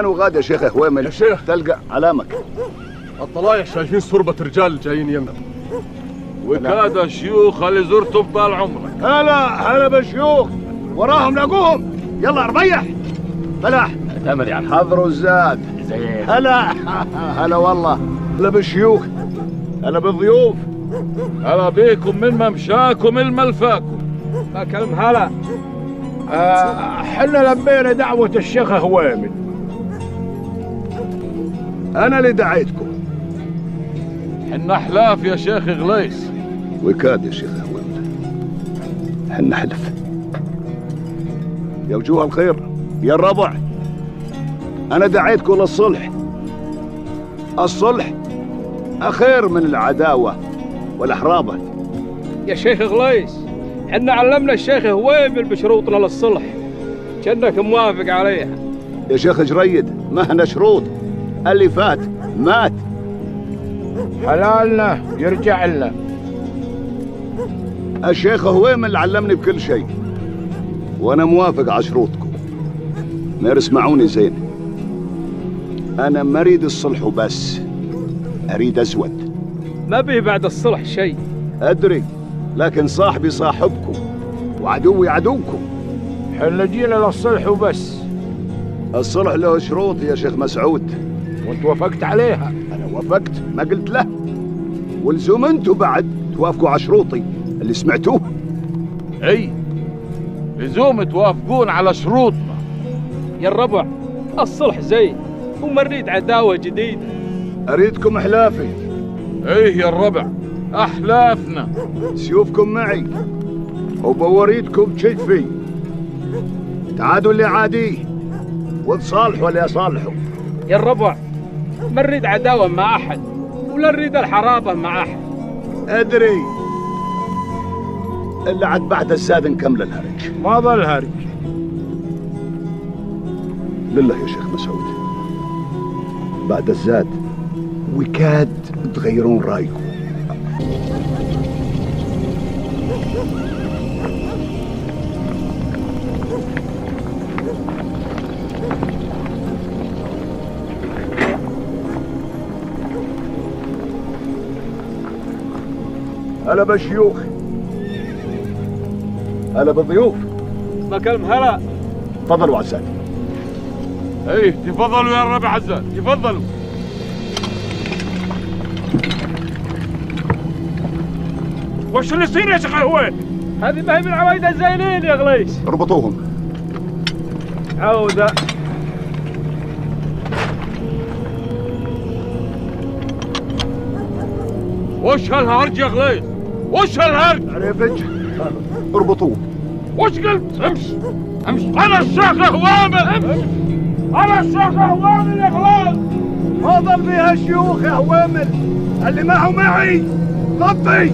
انا وغاد يا شيخ هويمل. يا شيخ تلقى علامك. الطلايح شايفين صربة رجال جايين يمنا، وكاد شيوخ اللي زرتم طال عمرك. هلا بالشيوخ، وراهم لاقوهم. يلا ربيح فلاح. اعتمد على حضروا الزاد. زين. هلا والله. هلا بالشيوخ، هلا بالضيوف، هلا بيكم من ممشاكم الملفاكم. ما كلم هلا. حنا لبينا دعوة الشيخ هويمل. انا اللي دعيتكم. حنا حلاف يا شيخ غليس. وكاد يا شيخ هويمل، حنا حلف. يا وجوه الخير يا الربع، انا دعيتكم للصلح. الصلح اخير من العداوة والحرابة. يا شيخ غليس، حنا علمنا الشيخ هويمل بشروطنا للصلح، كأنك موافق عليها. يا شيخ جريد، ما هنا شروط، اللي فات مات. حلالنا يرجع لنا. الشيخ هويمل علمني بكل شيء، وانا موافق على شروطكم. ما اسمعوني زين، انا ما اريد الصلح وبس، اريد اسود. ما به بعد الصلح شيء. ادري، لكن صاحبي صاحبكم وعدوي عدوكم. حنا جينا للصلح وبس. الصلح له شروط يا شيخ مسعود، وانت وافقت عليها. انا وافقت، ما قلت له. ولزوم انتوا بعد توافقوا على شروطي اللي سمعتوه. اي لزوم توافقون على شروطنا. يا الربع، الصلح زين وما نريد عداوة جديدة. اريدكم احلافي. ايه يا الربع، احلافنا. سيوفكم معي وبوريدكم كتفي. تعادوا اللي عاديه وتصالحوا اللي يصالحوا. يا الربع، ما نريد عداوة مع أحد ولا نريد الحرابة مع أحد. ادري، الا عاد بعد الزاد نكمل الهرج. ما ظل هرج. لله يا شيخ مسعود، بعد الزاد وكاد تغيرون رايكم. هلا بالشيوخ، هلا بالضيوف. ما كلم هلا. تفضلوا عزاد. ايه تفضلوا يا الربع عزاد، تفضلوا. وش اللي يصير يا شيخ هويمل؟ هذه ما هي من عوايد الزينين يا غليس. اربطوهم. عودة. وش هالهرج يا غليس؟ وش هالهرج؟ عرفج، اربطوه. وش قلت؟ امشي امشي. انا الشيخ هوامل. امشي. انا الشيخ هوامل يا غليس. ما ظل فيها شيوخ يا هوامل، اللي معه معي ضبطي.